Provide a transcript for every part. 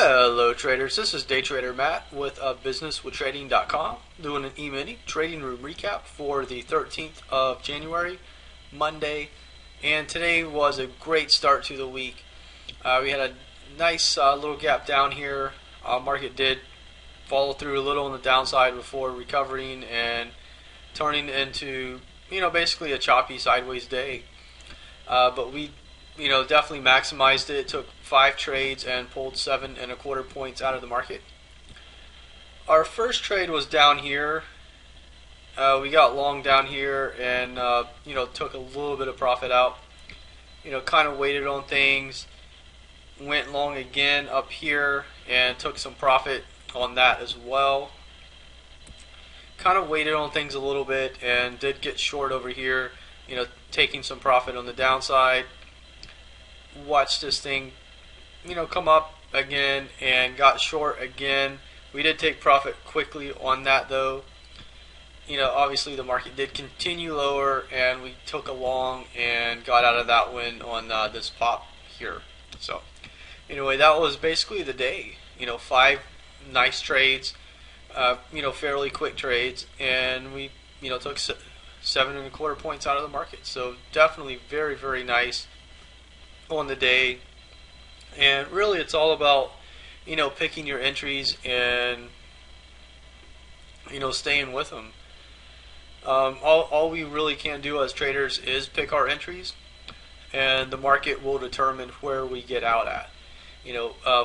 Hello traders, this is Day Trader Matt with businesswithtrading.com doing an E-mini trading room recap for the 13th of January, Monday, and today was a great start to the week. We had a nice little gap down here. Market did follow through a little on the downside before recovering and turning into basically a choppy sideways day. But we definitely maximized it. It took 5 trades and pulled 7.25 points out of the market. Our first trade was down here. We got long down here and took a little bit of profit out. Kind of waited on things. Went long again up here and took some profit on that as well. Kind of waited on things a little bit and did get short over here. Taking some profit on the downside. Watched this thing come up again and got short again. We did take profit quickly on that though. Obviously the market did continue lower and we took a long and got out of that one on this pop here. So anyway, that was basically the day. 5 nice trades, fairly quick trades, and we took 7.25 points out of the market. So definitely very, very nice on the day. And really it's all about picking your entries and staying with them. All we really can do as traders is pick our entries, and the market will determine where we get out at.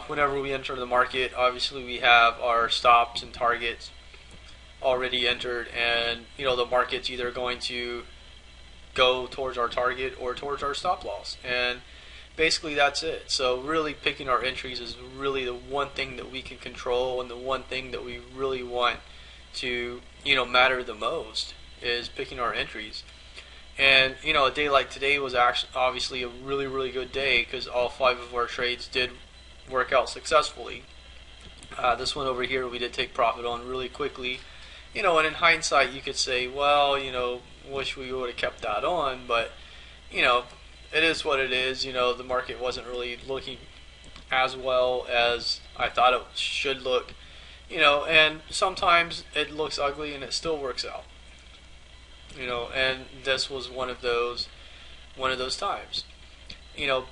Whenever we enter the market, obviously we have our stops and targets already entered, and the market's either going to go towards our target or towards our stop loss, and basically that's it. So really picking our entries is really the one thing that we can control, and the one thing that we really want to matter the most is picking our entries. And a day like today was actually obviously a really, really good day because all 5 of our trades did work out successfully. This one over here we did take profit on really quickly. And in hindsight you could say, well, wish we would have kept that on, but it is what it is. The market wasn't really looking as well as I thought it should look. And sometimes it looks ugly and it still works out. And this was one of those times.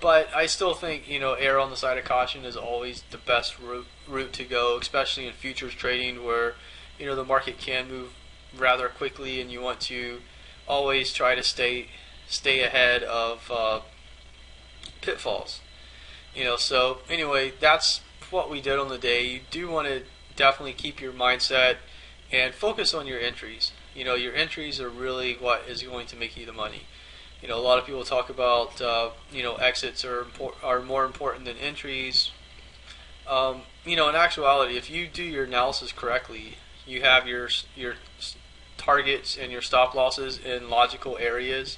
But I still think err on the side of caution is always the best route to go, especially in futures trading where the market can move rather quickly, and you want to always try to stay ahead of pitfalls. So anyway, that's what we did on the day. You do want to definitely keep your mindset and focus on your entries. Your entries are really what is going to make you the money. A lot of people talk about exits are more important than entries. In actuality, if you do your analysis correctly, you have your targets and your stop losses in logical areas.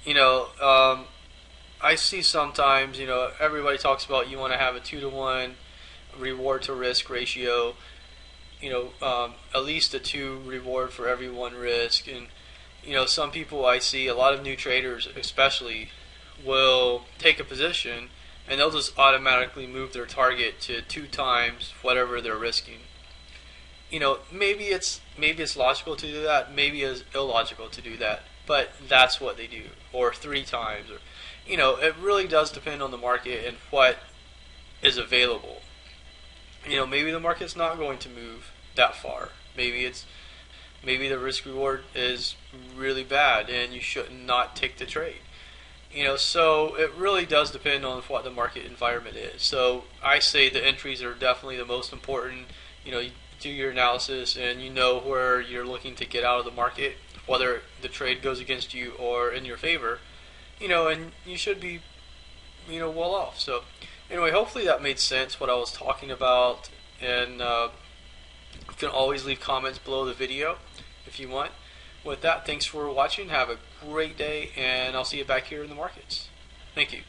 I see sometimes, everybody talks about you want to have a 2-to-1 reward to risk ratio. At least a 2 reward for every 1 risk. And some people, I see a lot of new traders especially, will take a position and they'll just automatically move their target to 2 times whatever they're risking. Maybe it's logical to do that, maybe it's illogical to do that, but that's what they do. Or 3 times, or it really does depend on the market and what is available. Maybe the market's not going to move that far. Maybe the risk reward is really bad and you should not take the trade. So it really does depend on what the market environment is. So I say the entries are definitely the most important. You do your analysis and where you're looking to get out of the market, whether the trade goes against you or in your favor, and you should be well off. So anyway, hopefully that made sense what I was talking about, and you can always leave comments below the video if you want. With that, thanks for watching. Have a great day, and I'll see you back here in the markets. Thank you.